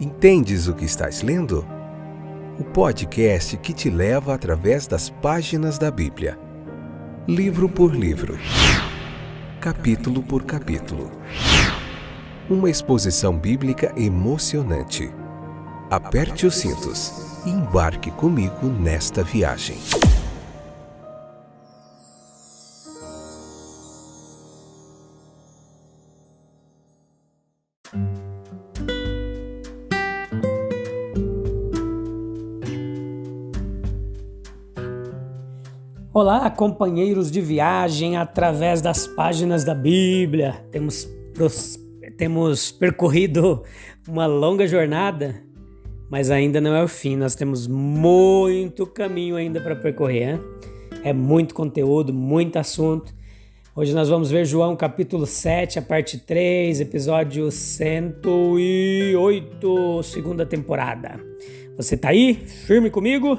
Entendes o que estás lendo? O podcast que te leva através das páginas da Bíblia. Livro por livro. Capítulo por capítulo. Uma exposição bíblica emocionante. Aperte os cintos e embarque comigo nesta viagem. Olá, companheiros de viagem através das páginas da Bíblia. Temos percorrido uma longa jornada, mas ainda não é o fim. Nós temos muito caminho ainda para percorrer, hein? É muito conteúdo, muito assunto. Hoje nós vamos ver João capítulo 7, a parte 3, episódio 108, segunda temporada. Você tá aí? Firme comigo?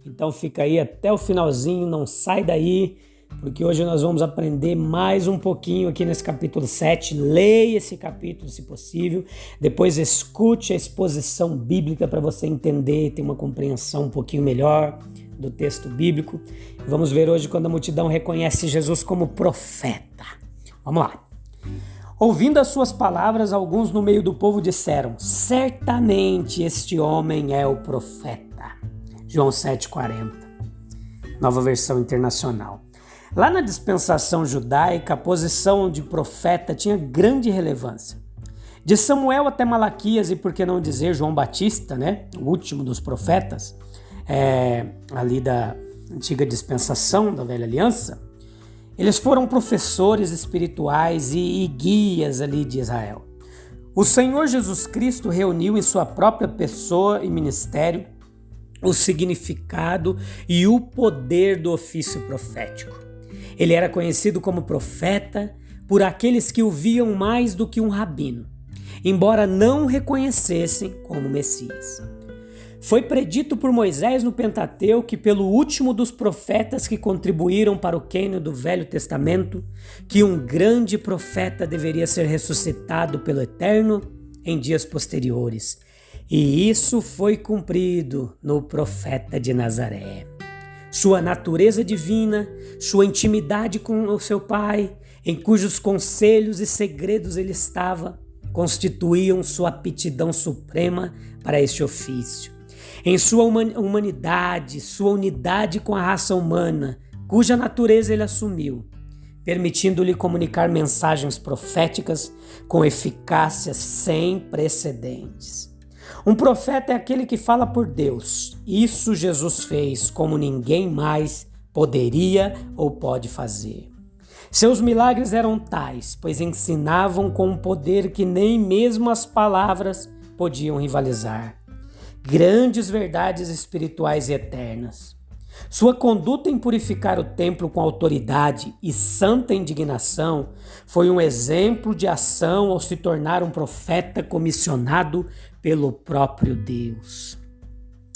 Então fica aí até o finalzinho, não sai daí, porque hoje nós vamos aprender mais um pouquinho aqui nesse capítulo 7. Leia esse capítulo, se possível. Depois escute a exposição bíblica para você entender e ter uma compreensão um pouquinho melhor do texto bíblico. Vamos ver hoje quando a multidão reconhece Jesus como profeta. Vamos lá. Ouvindo as suas palavras, alguns no meio do povo disseram: certamente este homem é o profeta. João 7,40, nova versão internacional. Lá na dispensação judaica, a posição de profeta tinha grande relevância. De Samuel até Malaquias, e por que não dizer João Batista, né? O último dos profetas, ali da antiga dispensação da velha aliança, eles foram professores espirituais e guias ali de Israel. O Senhor Jesus Cristo reuniu em sua própria pessoa e ministério o significado e o poder do ofício profético. Ele era conhecido como profeta por aqueles que o viam mais do que um rabino, embora não o reconhecessem como Messias. Foi predito por Moisés no Pentateuco que pelo último dos profetas que contribuíram para o cânon do Velho Testamento, que um grande profeta deveria ser ressuscitado pelo Eterno em dias posteriores. E isso foi cumprido no profeta de Nazaré. Sua natureza divina, sua intimidade com o seu Pai, em cujos conselhos e segredos ele estava, constituíam sua aptidão suprema para este ofício. Em sua humanidade, sua unidade com a raça humana, cuja natureza ele assumiu, permitindo-lhe comunicar mensagens proféticas com eficácia sem precedentes. Um profeta é aquele que fala por Deus. Isso Jesus fez como ninguém mais poderia ou pode fazer. Seus milagres eram tais, pois ensinavam com um poder que nem mesmo as palavras podiam rivalizar. Grandes verdades espirituais e eternas. Sua conduta em purificar o templo com autoridade e santa indignação foi um exemplo de ação ao se tornar um profeta comissionado pelo próprio Deus.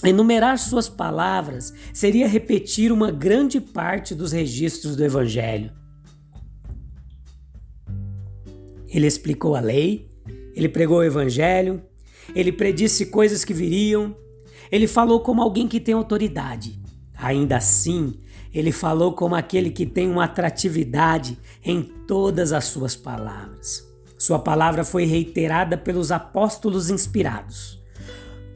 Enumerar suas palavras seria repetir uma grande parte dos registros do Evangelho. Ele explicou a lei, ele pregou o Evangelho, ele predisse coisas que viriam, ele falou como alguém que tem autoridade. Ainda assim, ele falou como aquele que tem uma atratividade em todas as suas palavras. Sua palavra foi reiterada pelos apóstolos inspirados.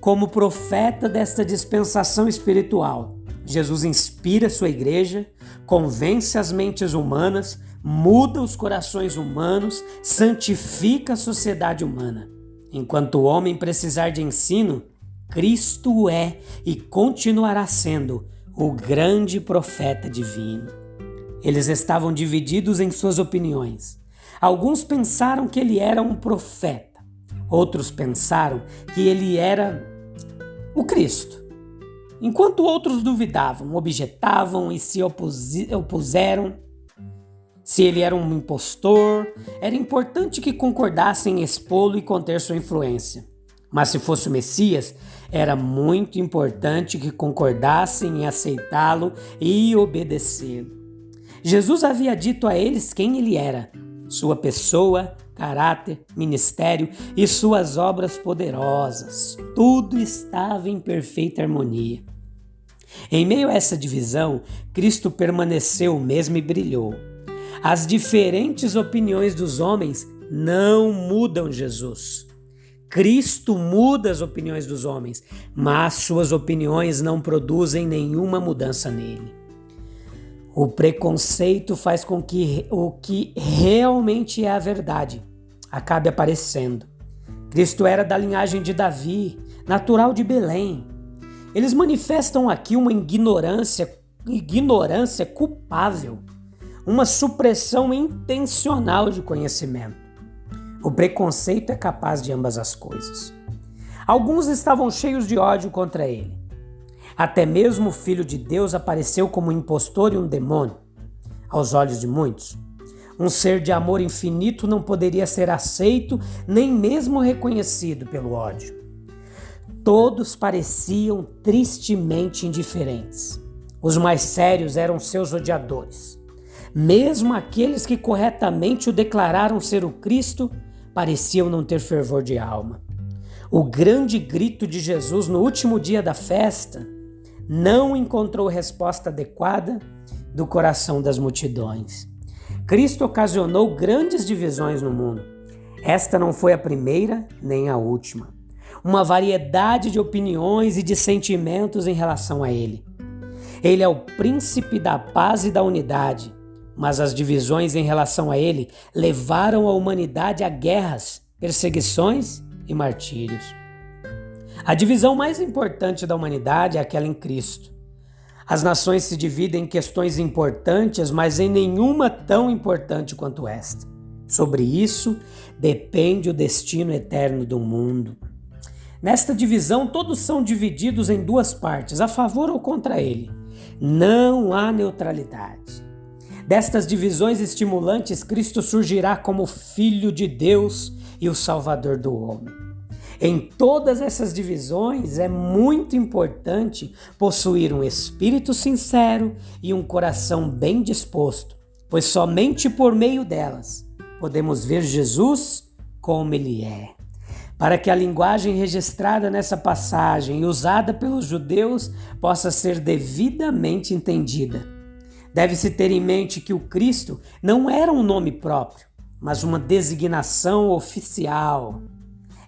Como profeta desta dispensação espiritual, Jesus inspira sua igreja, convence as mentes humanas, muda os corações humanos, santifica a sociedade humana. Enquanto o homem precisar de ensino, Cristo é e continuará sendo o grande profeta divino. Eles estavam divididos em suas opiniões. Alguns pensaram que ele era um profeta. Outros pensaram que ele era o Cristo. Enquanto outros duvidavam, objetavam e se opuseram. Se ele era um impostor, era importante que concordassem em expô-lo e conter sua influência. Mas se fosse o Messias, era muito importante que concordassem em aceitá-lo e obedecê-lo. Jesus havia dito a eles quem ele era. sua pessoa, caráter, ministério e suas obras poderosas. Tudo estava em perfeita harmonia. Em meio a essa divisão, Cristo permaneceu o mesmo e brilhou. As diferentes opiniões dos homens não mudam Jesus. Cristo muda as opiniões dos homens, mas suas opiniões não produzem nenhuma mudança nele. O preconceito faz com que o que realmente é a verdade acabe aparecendo. Cristo era da linhagem de Davi, natural de Belém. Eles manifestam aqui uma ignorância culpável, uma supressão intencional de conhecimento. O preconceito é capaz de ambas as coisas. Alguns estavam cheios de ódio contra ele. Até mesmo o Filho de Deus apareceu como um impostor e um demônio. Aos olhos de muitos, um ser de amor infinito não poderia ser aceito nem mesmo reconhecido pelo ódio. Todos pareciam tristemente indiferentes. Os mais sérios eram seus odiadores. Mesmo aqueles que corretamente o declararam ser o Cristo pareciam não ter fervor de alma. O grande grito de Jesus no último dia da festa não encontrou resposta adequada do coração das multidões. Cristo ocasionou grandes divisões no mundo. Esta não foi a primeira nem a última. Uma variedade de opiniões e de sentimentos em relação a ele. Ele é o príncipe da paz e da unidade, mas as divisões em relação a ele levaram a humanidade a guerras, perseguições e martírios. A divisão mais importante da humanidade é aquela em Cristo. As nações se dividem em questões importantes, mas em nenhuma tão importante quanto esta. Sobre isso depende o destino eterno do mundo. Nesta divisão, todos são divididos em duas partes, a favor ou contra ele. Não há neutralidade. Destas divisões estimulantes, Cristo surgirá como Filho de Deus e o Salvador do homem. Em todas essas divisões, é muito importante possuir um espírito sincero e um coração bem disposto, pois somente por meio delas podemos ver Jesus como Ele é. Para que a linguagem registrada nessa passagem e usada pelos judeus possa ser devidamente entendida, deve-se ter em mente que o Cristo não era um nome próprio, mas uma designação oficial.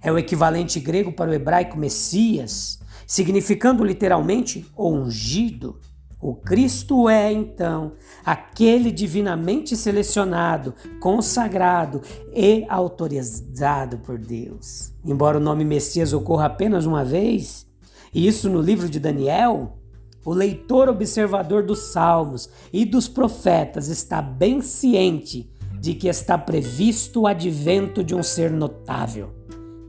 É o equivalente grego para o hebraico Messias, significando literalmente o ungido. O Cristo é, então, aquele divinamente selecionado, consagrado e autorizado por Deus. Embora o nome Messias ocorra apenas uma vez, e isso no livro de Daniel, o leitor observador dos Salmos e dos profetas está bem ciente de que está previsto o advento de um ser notável,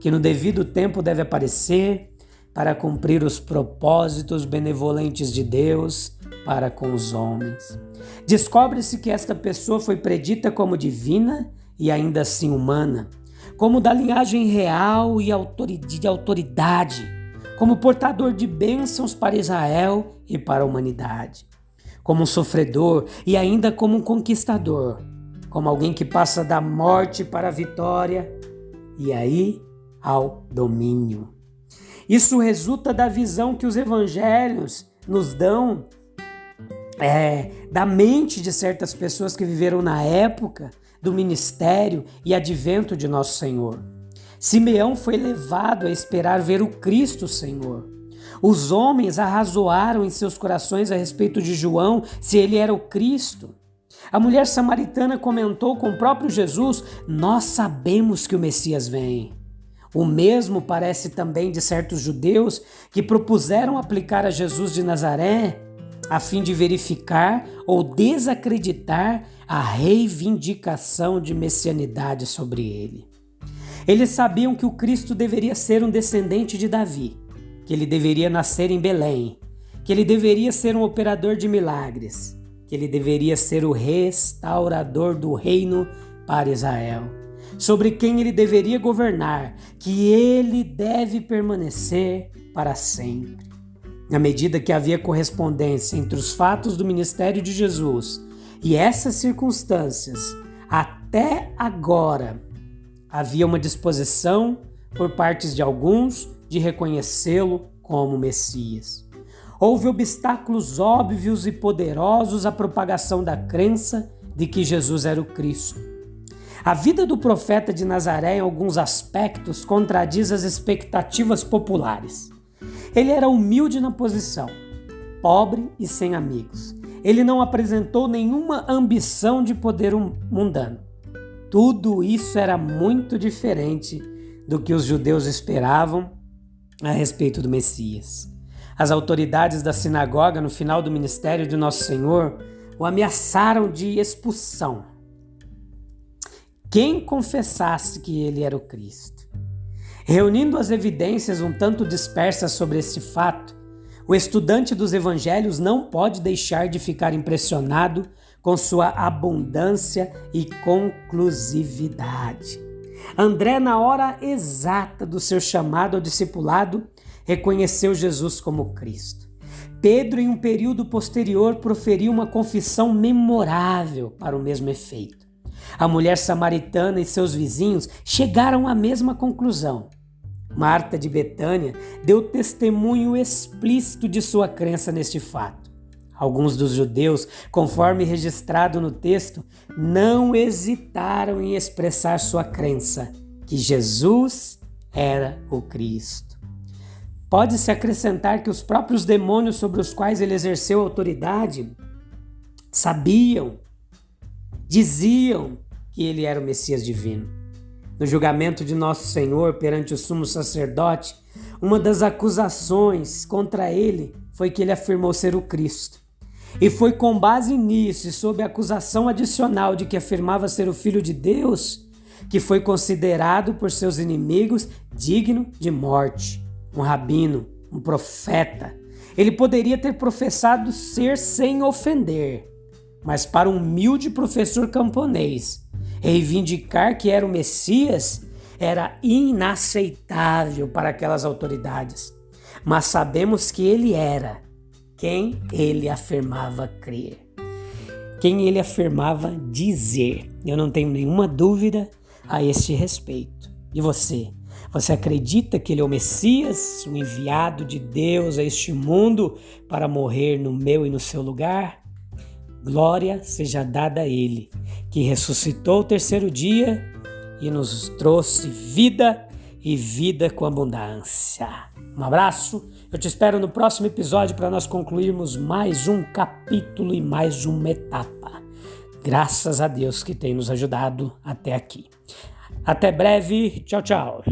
que no devido tempo deve aparecer para cumprir os propósitos benevolentes de Deus para com os homens. Descobre-se que esta pessoa foi predita como divina e ainda assim humana, como da linhagem real e de autoridade, como portador de bênçãos para Israel e para a humanidade, como um sofredor e ainda como um conquistador, como alguém que passa da morte para a vitória e aí ao domínio. Isso resulta da visão que os evangelhos nos dão da mente de certas pessoas que viveram na época do ministério e advento de nosso Senhor. Simeão foi levado a esperar ver o Cristo Senhor. Os homens arrazoaram em seus corações a respeito de João, se ele era o Cristo. A mulher samaritana comentou com o próprio Jesus: nós sabemos que o Messias vem. O mesmo parece também de certos judeus que propuseram aplicar a Jesus de Nazaré a fim de verificar ou desacreditar a reivindicação de messianidade sobre ele. Eles sabiam que o Cristo deveria ser um descendente de Davi, que ele deveria nascer em Belém, que ele deveria ser um operador de milagres, que ele deveria ser o restaurador do reino para Israel, sobre quem ele deveria governar, que ele deve permanecer para sempre. À medida que havia correspondência entre os fatos do ministério de Jesus e essas circunstâncias, a até agora havia uma disposição por parte de alguns de reconhecê-lo como Messias. Houve obstáculos óbvios e poderosos à propagação da crença de que Jesus era o Cristo. A vida do profeta de Nazaré, em alguns aspectos, contradiz as expectativas populares. Ele era humilde na posição, pobre e sem amigos. Ele não apresentou nenhuma ambição de poder mundano. Tudo isso era muito diferente do que os judeus esperavam a respeito do Messias. As autoridades da sinagoga, no final do ministério de Nosso Senhor, o ameaçaram de expulsão. Quem confessasse que ele era o Cristo. Reunindo as evidências um tanto dispersas sobre este fato, o estudante dos evangelhos não pode deixar de ficar impressionado com sua abundância e conclusividade. André, na hora exata do seu chamado ao discipulado, reconheceu Jesus como Cristo. Pedro, em um período posterior, proferiu uma confissão memorável para o mesmo efeito. A mulher samaritana e seus vizinhos chegaram à mesma conclusão. Marta de Betânia deu testemunho explícito de sua crença neste fato. Alguns dos judeus, conforme registrado no texto, não hesitaram em expressar sua crença que Jesus era o Cristo. Pode-se acrescentar que os próprios demônios sobre os quais ele exerceu autoridade sabiam, diziam que ele era o Messias divino. No julgamento de Nosso Senhor perante o sumo sacerdote, uma das acusações contra ele foi que ele afirmou ser o Cristo. E foi com base nisso e sob a acusação adicional de que afirmava ser o Filho de Deus, que foi considerado por seus inimigos digno de morte. Um rabino, um profeta. Ele poderia ter professado ser sem ofender, mas para um humilde professor camponês, reivindicar que era o Messias era inaceitável para aquelas autoridades. Mas sabemos que ele era quem ele afirmava crer, quem ele afirmava dizer. Eu não tenho nenhuma dúvida a este respeito. E você? Você acredita que ele é o Messias, o enviado de Deus a este mundo para morrer no meu e no seu lugar? Glória seja dada a ele, que ressuscitou o terceiro dia e nos trouxe vida e vida com abundância. Um abraço, eu te espero no próximo episódio para nós concluirmos mais um capítulo e mais uma etapa. Graças a Deus que tem nos ajudado até aqui. Até breve, tchau, tchau.